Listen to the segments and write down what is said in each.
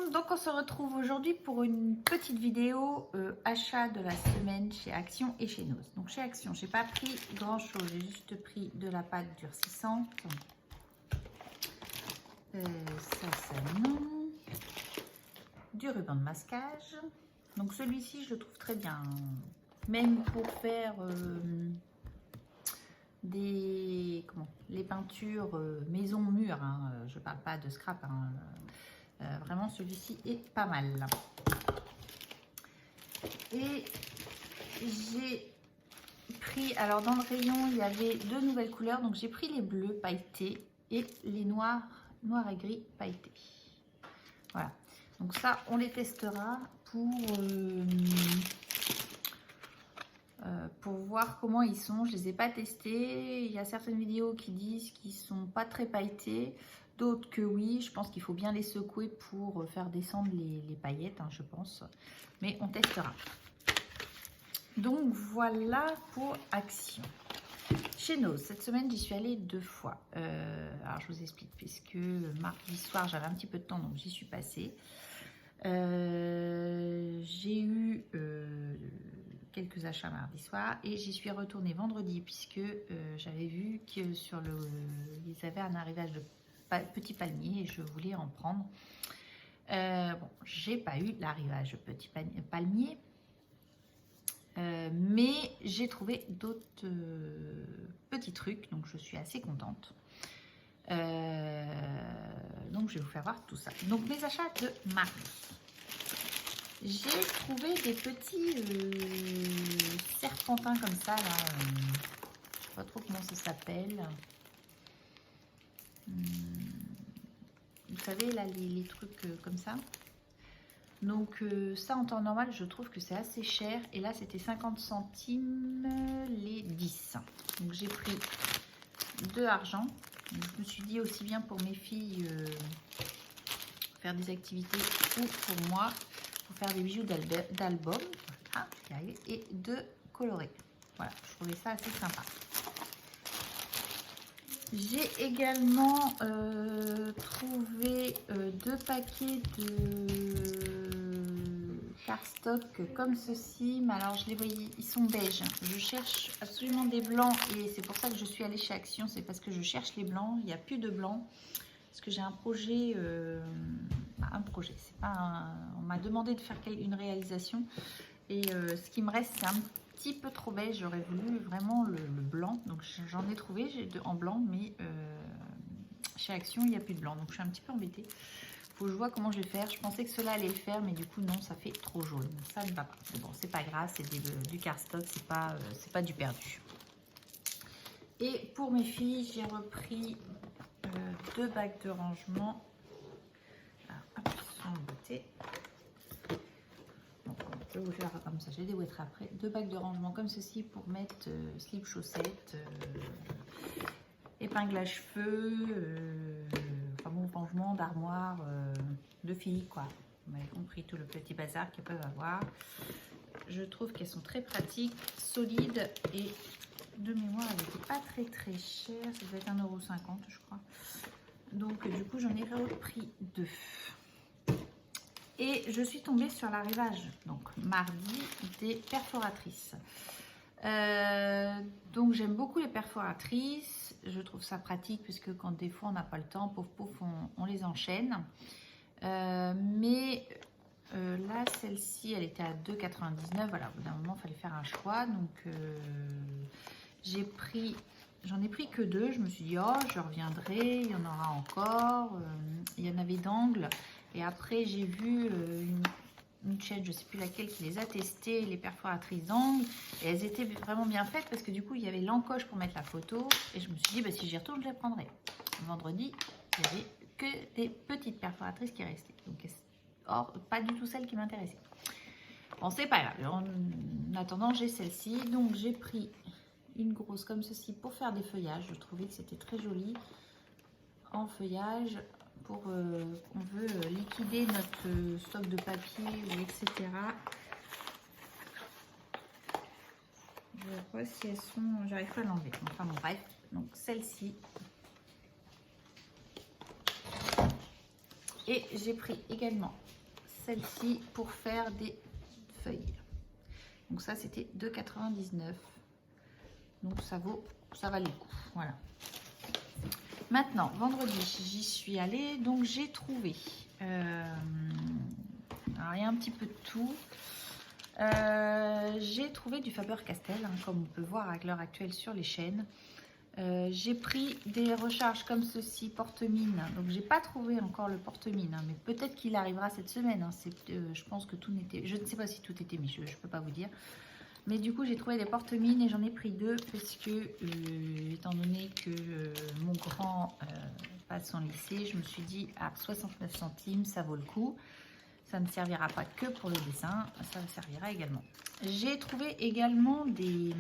monde, donc on se retrouve aujourd'hui pour une petite vidéo achat de la semaine chez Action et chez Noz. Donc chez Action, j'ai pas pris grand chose, j'ai juste pris de la pâte durcissante. Ça non. Du ruban de masquage. Donc celui-ci, je le trouve très bien, même pour faire les peintures maison mur. Hein, je parle pas de scrap. Hein, vraiment, celui-ci est pas mal. Et j'ai pris, alors dans le rayon, il y avait deux nouvelles couleurs. Donc j'ai pris les bleus pailletés et les noirs et gris pailletés. Voilà. Donc ça, on les testera pour voir comment ils sont. Je les ai pas testés. Il y a certaines vidéos qui disent qu'ils sont pas très pailletés. D'autres que oui, je pense qu'il faut bien les secouer pour faire descendre les paillettes, hein, je pense. Mais on testera. Donc voilà pour Action. Chez Noz, cette semaine, j'y suis allée 2 fois. Alors je vous explique, puisque mardi soir, j'avais un petit peu de temps, donc j'y suis passée. J'ai eu quelques achats mardi soir et j'y suis retournée vendredi, puisque j'avais vu que ils avaient un arrivage de petits palmiers et je voulais en prendre. Bon, j'ai pas eu l'arrivage de petits palmiers, mais j'ai trouvé d'autres petits trucs, donc je suis assez contente. Donc je vais vous faire voir tout ça. Donc mes achats de mardi. J'ai trouvé des petits serpentins comme ça là. Je sais pas trop comment ça s'appelle. Vous savez là les trucs comme ça. Donc ça en temps normal je trouve que c'est assez cher. Et là c'était 50 centimes les 10. Donc j'ai pris 2 argent. Donc, je me suis dit aussi bien pour mes filles faire des activités ou pour moi pour faire des bijoux d'album et de colorer. Voilà, je trouvais ça assez sympa. J'ai également trouvé 2 paquets de cardstock comme ceci, mais alors je les voyais, ils sont beige. Je cherche absolument des blancs et c'est pour ça que je suis allée chez Action, c'est parce que je cherche les blancs, il n'y a plus de blancs. Parce que j'ai un projet, c'est pas on m'a demandé de faire une réalisation et ce qui me reste c'est un petit peu trop beige, j'aurais voulu vraiment le blanc, donc j'en ai trouvé en blanc, mais chez Action il n'y a plus de blanc, donc je suis un petit peu embêtée. Faut que je vois comment je vais faire. Je pensais que cela allait le faire, mais du coup non, ça fait trop jaune, ça ne va pas. Mais bon, c'est pas grave, c'est du cardstock, c'est pas du perdu. Et pour mes filles, j'ai repris 2 bacs de rangement. Alors, hop, en beauté. Donc, je vais vous faire comme ça, je vais déboîter après. 2 bacs de rangement comme ceci pour mettre slip chaussettes, épingle à cheveux, enfin bon, rangement d'armoire de filles, quoi. Vous m'avez compris tout le petit bazar qu'elles peuvent avoir. Je trouve qu'elles sont très pratiques, solides et de mémoire, elle n'était pas très chère. Ça doit être 1,50 € je crois. Donc du coup, j'en ai repris 2. Et je suis tombée sur l'arrivage, donc mardi, des perforatrices. Donc j'aime beaucoup les perforatrices. Je trouve ça pratique puisque quand des fois on n'a pas le temps, pouf pouf, on les enchaîne. Mais là, celle-ci, elle était à 2,99 €. Voilà, au bout d'un moment, il fallait faire un choix. Donc j'en ai pris que 2. Je me suis dit, oh, je reviendrai, il y en aura encore. Il y en avait d'angle. Et après, j'ai vu une chaîne, je ne sais plus laquelle, qui les a testées, les perforatrices d'angle. Et elles étaient vraiment bien faites parce que du coup, il y avait l'encoche pour mettre la photo. Et je me suis dit, bah, si j'y retourne, je les prendrai. Vendredi, il n'y avait que des petites perforatrices qui restaient. Donc, or, pas du tout celle qui m'intéressait. Bon, c'est pas grave. En attendant, j'ai celle-ci. Donc, j'ai pris une grosse comme ceci pour faire des feuillages. Je trouvais que c'était très joli en feuillage pour on veut liquider notre stock de papier, etc. Je vois si elles sont, j'arrive pas à l'enlever. Enfin bon, bref. Donc celle-ci, Et j'ai pris également celle-ci pour faire des feuilles. Donc ça, c'était 2,99 €. Donc ça valait le coup. Voilà. Maintenant, vendredi, j'y suis allée. Donc j'ai trouvé... alors, il y a un petit peu de tout. J'ai trouvé du Faber-Castell, hein, comme on peut voir à l'heure actuelle sur les chaînes. J'ai pris des recharges comme ceci, porte-mine. Donc j'ai pas trouvé encore le porte-mine, hein, mais peut-être qu'il arrivera cette semaine. Hein. Je pense que tout n'était... Je ne sais pas si tout était mis, je ne peux pas vous dire. Mais du coup, j'ai trouvé des porte-mines et j'en ai pris 2 parce que, étant donné que mon grand passe son lycée, je me suis dit à 69 centimes, ça vaut le coup. Ça ne servira pas que pour le dessin, ça servira également. J'ai trouvé également des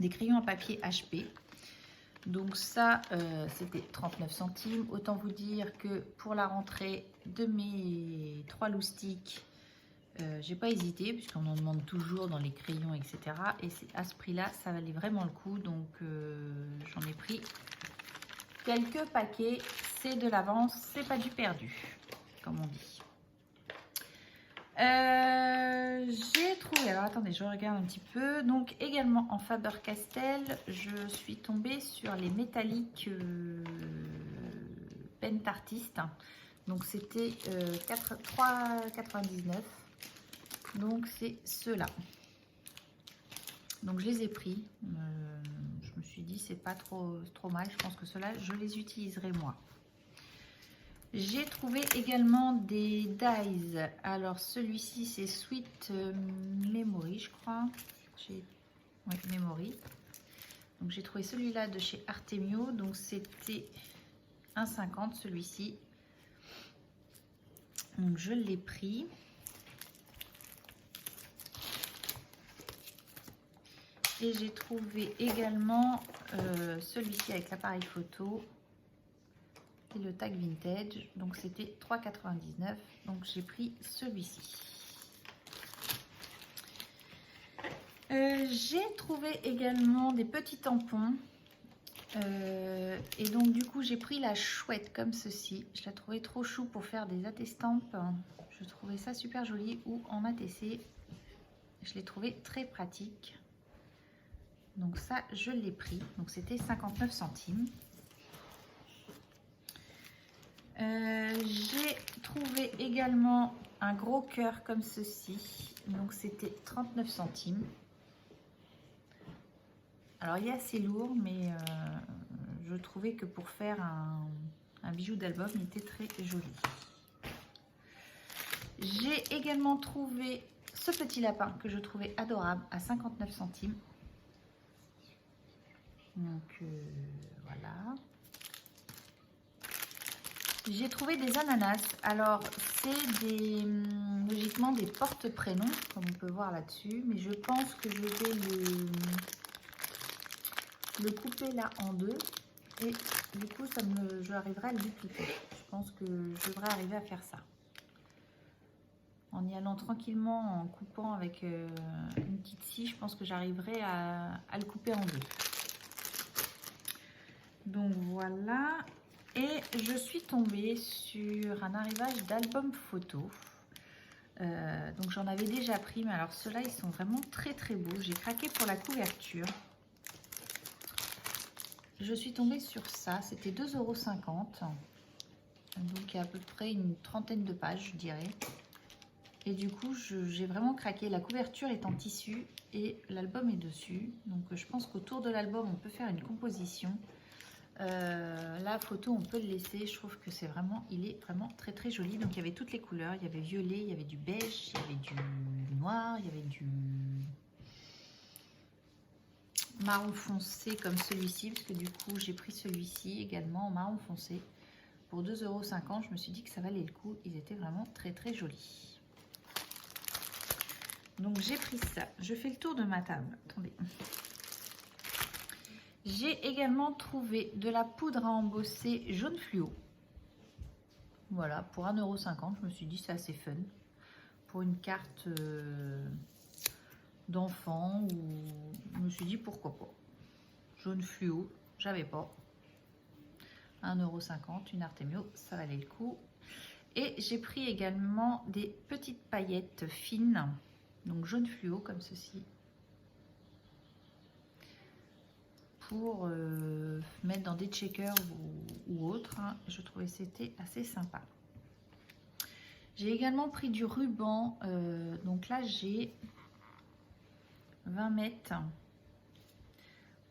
crayons à papier HP. Donc ça, c'était 39 centimes. Autant vous dire que pour la rentrée de mes 3 loustiques, j'ai pas hésité puisqu'on en demande toujours dans les crayons, etc. Et à ce prix-là, ça valait vraiment le coup. Donc j'en ai pris quelques paquets. C'est de l'avance, c'est pas du perdu, comme on dit. J'ai trouvé, alors attendez, je regarde un petit peu. Donc également en Faber-Castell, je suis tombée sur les métalliques Pentartist. Donc c'était 3,99 €. Donc c'est ceux-là. Donc je les ai pris. Je me suis dit c'est pas trop mal. Je pense que ceux-là je les utiliserai moi. J'ai trouvé également des dies. Alors celui-ci c'est Sweet Memory, je crois. Oui, Memory. Donc j'ai trouvé celui-là de chez Artemio. Donc c'était 1,50 € celui-ci. Donc je l'ai pris. Et j'ai trouvé également celui-ci avec l'appareil photo et le tag vintage. Donc c'était 3,99 €. Donc j'ai pris celui-ci. J'ai trouvé également des petits tampons. Et donc du coup j'ai pris la chouette comme ceci. Je la trouvais trop chou pour faire des attestampes. Je trouvais ça super joli. Ou en ATC. Je l'ai trouvé très pratique. Donc ça, je l'ai pris. Donc c'était 59 centimes. J'ai trouvé également un gros cœur comme ceci. Donc c'était 39 centimes. Alors il est assez lourd, mais je trouvais que pour faire un bijou d'album, il était très joli. J'ai également trouvé ce petit lapin que je trouvais adorable à 59 centimes. Donc voilà. J'ai trouvé des ananas. Alors c'est logiquement des porte-prénoms comme on peut voir là-dessus, mais je pense que je vais le couper là en deux et du coup je arriverai à le dupliquer. Je pense que je devrais arriver à faire ça. En y allant tranquillement, en coupant avec une petite scie, je pense que j'arriverai à le couper en deux. Donc voilà, et je suis tombée sur un arrivage d'album photo. Donc j'en avais déjà pris, mais alors ceux-là ils sont vraiment très très beaux. J'ai craqué pour la couverture. Je suis tombée sur ça, c'était 2,50 €. Donc il y a à peu près une trentaine de pages, je dirais. Et du coup j'ai vraiment craqué. La couverture est en tissu et l'album est dessus. Donc je pense qu'autour de l'album on peut faire une composition. La photo on peut le laisser, je trouve que c'est vraiment, il est vraiment très très joli. Donc il y avait toutes les couleurs, il y avait violet, il y avait du beige, il y avait du noir, il y avait du marron foncé comme celui-ci, parce que du coup j'ai pris celui-ci également en marron foncé pour 2,50 €. Je me suis dit que ça valait le coup, ils étaient vraiment très très jolis. Donc j'ai pris ça. Je fais le tour de ma table, attendez. J'ai également trouvé de la poudre à embosser jaune fluo. Voilà, pour 1,50 €, je me suis dit c'est assez fun. Pour une carte d'enfant, ou je me suis dit pourquoi pas. Jaune fluo, j'avais pas. 1,50 €, une Artemio, ça valait le coup. Et j'ai pris également des petites paillettes fines, donc jaune fluo comme ceci, pour mettre dans des checkers ou autres. Hein. Je trouvais que c'était assez sympa. J'ai également pris du ruban, donc là j'ai 20 mètres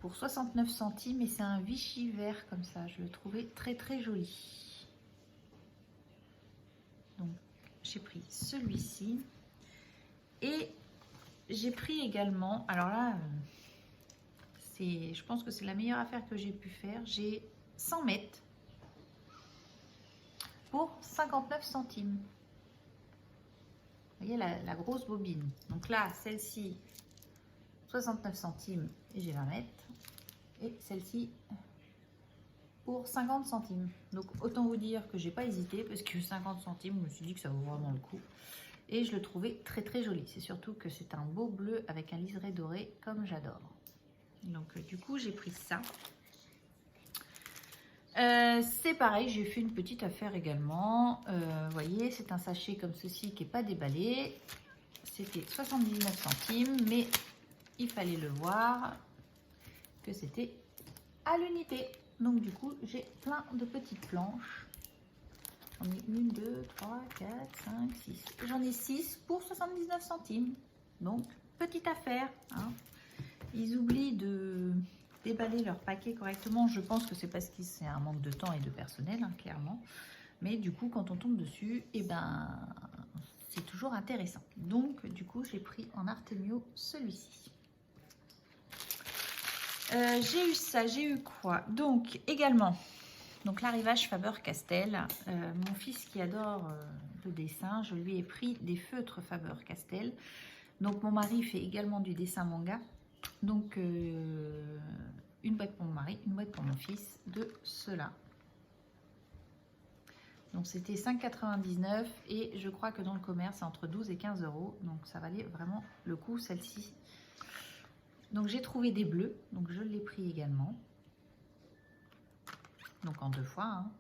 pour 69 centimes et c'est un Vichy vert comme ça. Je le trouvais très très joli. Donc j'ai pris celui-ci et j'ai pris également, alors là je pense que c'est la meilleure affaire que j'ai pu faire. J'ai 100 mètres pour 59 centimes. Vous voyez la grosse bobine. Donc là, celle-ci, 69 centimes et j'ai 20 mètres. Et celle-ci pour 50 centimes. Donc autant vous dire que j'ai pas hésité parce que 50 centimes, je me suis dit que ça vaut vraiment le coup. Et je le trouvais très très joli. C'est surtout que c'est un beau bleu avec un liseré doré comme j'adore. Donc du coup, j'ai pris ça. C'est pareil, j'ai fait une petite affaire également. Vous voyez, c'est un sachet comme ceci qui n'est pas déballé. C'était 79 centimes, mais il fallait le voir que c'était à l'unité. Donc du coup, j'ai plein de petites planches. J'en ai 1, 2, 3, 4, 5, 6. J'en ai 6 pour 79 centimes. Donc, petite affaire. Hein. Ils oublient de déballer leur paquet correctement. Je pense que c'est parce que c'est un manque de temps et de personnel, hein, clairement. Mais du coup, quand on tombe dessus, eh ben, c'est toujours intéressant. Donc, du coup, j'ai pris en Artemio celui-ci. J'ai eu ça, j'ai eu quoi? Donc, également, donc l'arrivage Faber-Castell. Mon fils qui adore le dessin, je lui ai pris des feutres Faber-Castell. Donc, mon mari fait également du dessin manga. Donc, une boîte pour mon mari, une boîte pour mon fils, de cela. Donc, c'était 5,99 € et je crois que dans le commerce, c'est entre 12 et 15 €. Donc, ça valait vraiment le coup, celle-ci. Donc, j'ai trouvé des bleus, donc je l'ai pris également. Donc, en 2 fois. Hein.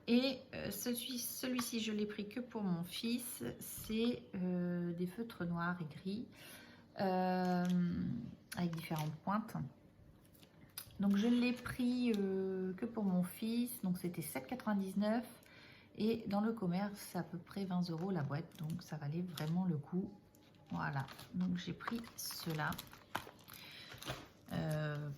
Et celui-ci, je l'ai pris que pour mon fils. C'est des feutres noirs et gris. Avec différentes pointes. Donc je l'ai pris que pour mon fils, donc c'était 7,99 € et dans le commerce c'est à peu près 20 € la boîte, donc ça valait vraiment le coup. Voilà, donc j'ai pris cela.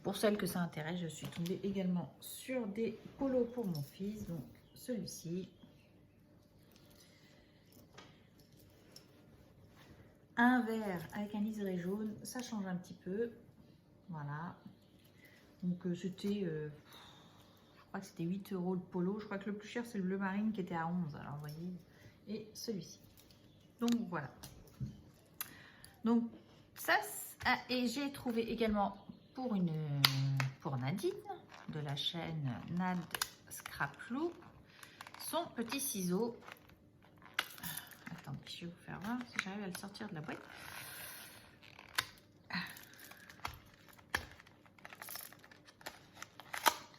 Pour celles que ça intéresse, je suis tombée également sur des polos pour mon fils, donc celui-ci. Un vert avec un liseré jaune, ça change un petit peu. Voilà. Donc c'était, je crois que c'était 8 € le polo. Je crois que le plus cher c'est le bleu marine qui était à 11. Alors vous voyez. Et celui-ci. Donc voilà. Donc ça, et j'ai trouvé également pour Nadine de la chaîne Nad Scrap Loop son petit ciseau. Attendez, je vais vous faire voir si j'arrive à le sortir de la boîte.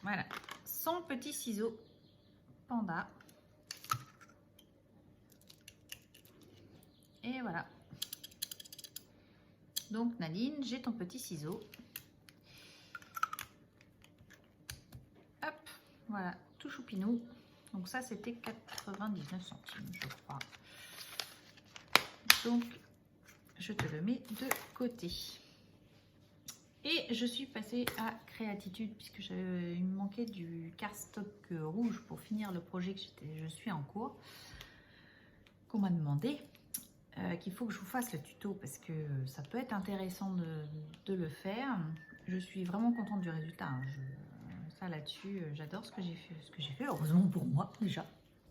Voilà, son petit ciseau panda. Et voilà. Donc Nadine, j'ai ton petit ciseau. Hop, voilà, tout choupinou. Donc ça, c'était 99 centimes, je crois. Donc, je te le mets de côté. Et je suis passée à Créatitude puisque il me manquait du cardstock rouge pour finir le projet que je suis en cours. Qu'on m'a demandé qu'il faut que je vous fasse le tuto parce que ça peut être intéressant de le faire. Je suis vraiment contente du résultat. Hein. Ça là-dessus, j'adore ce que j'ai fait. Heureusement pour moi déjà.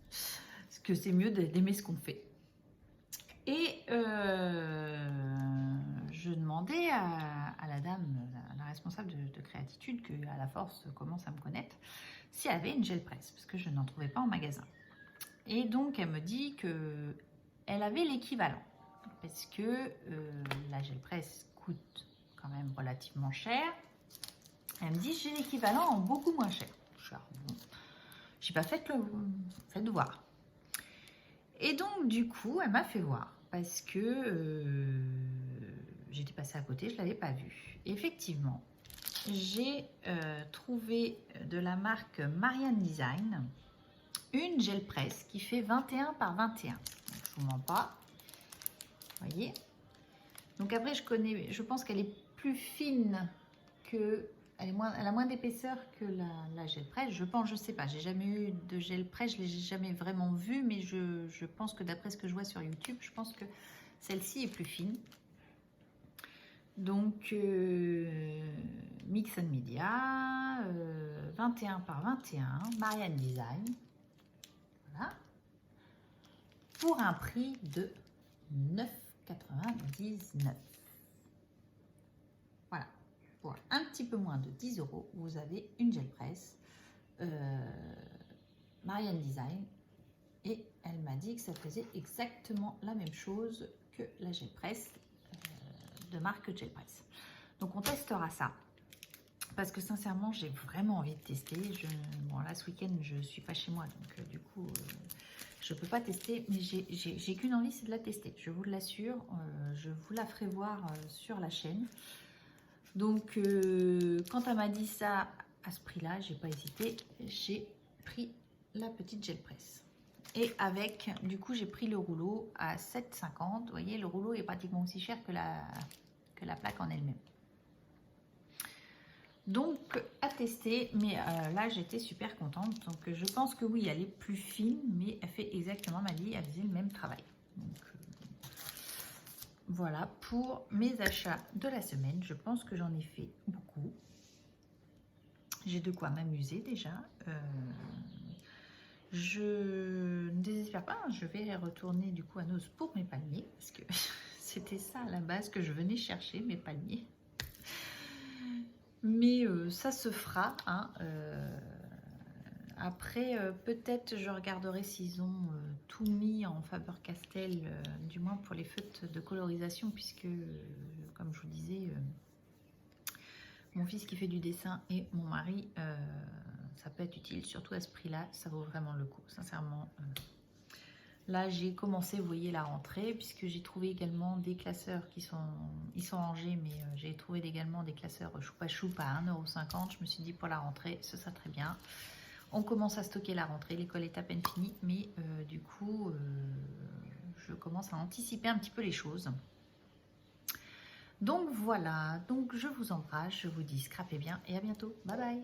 Parce que c'est mieux d'aimer ce qu'on fait. Et je demandais à la dame, la responsable de Créatitude, qui à la force commence à me connaître, si elle avait une gel presse, parce que je n'en trouvais pas en magasin. Et donc elle me dit qu'elle avait l'équivalent, parce que la gel presse coûte quand même relativement cher. Elle me dit j'ai l'équivalent en beaucoup moins cher. Je suis bon. J'ai pas fait faites voir. Et donc, du coup, elle m'a fait voir parce que j'étais passée à côté, je ne l'avais pas vu. Effectivement, j'ai trouvé de la marque Marianne Design une gel presse qui fait 21 par 21. Donc, je ne vous mens pas. Vous voyez? Donc après, je pense qu'elle est plus fine que... Elle a moins d'épaisseur que la gel presse. Je pense, je sais pas. J'ai jamais eu de gel presse. Je l'ai jamais vraiment vu, mais je pense que d'après ce que je vois sur YouTube, je pense que celle-ci est plus fine. Donc Mix and Media, 21 par 21, Marianne Design. Voilà. Pour un prix de 9,99 €. Voilà. Pour un petit peu moins de 10 €, vous avez une gel presse Marianne Design. Et elle m'a dit que ça faisait exactement la même chose que la gel presse de marque Gel Press. Donc on testera ça. Parce que sincèrement, j'ai vraiment envie de tester. Bon, là, ce week-end, je ne suis pas chez moi. Donc, du coup, je ne peux pas tester. Mais j'ai qu'une envie, c'est de la tester. Je vous l'assure. Je vous la ferai voir sur la chaîne. Donc, quand elle m'a dit ça à ce prix-là, j'ai pas hésité. J'ai pris la petite gel press. Et avec, du coup, j'ai pris le rouleau à 7,50 €. Vous voyez, le rouleau est pratiquement aussi cher que la plaque en elle-même. Donc, à tester, mais là, j'étais super contente. Donc, je pense que oui, elle est plus fine, mais elle fait exactement, ma vie, elle faisait le même travail. Donc, voilà pour mes achats de la semaine. Je pense que j'en ai fait beaucoup. J'ai de quoi m'amuser déjà. Je ne désespère pas, je vais retourner du coup à Noz pour mes palmiers, parce que c'était ça à la base que je venais chercher, mes palmiers. Mais ça se fera. Hein, après, peut-être je regarderai s'ils ont tout mis en Faber-Castell, du moins pour les feutres de colorisation, puisque, comme je vous disais, mon fils qui fait du dessin et mon mari, ça peut être utile, surtout à ce prix-là, ça vaut vraiment le coup, sincèrement. Là, j'ai commencé, vous voyez, la rentrée, puisque j'ai trouvé également des classeurs qui sont... Ils sont rangés, mais j'ai trouvé également des classeurs choupa choupa à 1,50 €. Je me suis dit, pour la rentrée, ce sera très bien. On commence à stocker la rentrée. L'école est à peine finie, mais du coup, je commence à anticiper un petit peu les choses. Donc voilà, donc je vous embrasse, je vous dis scrapez bien et à bientôt. Bye bye.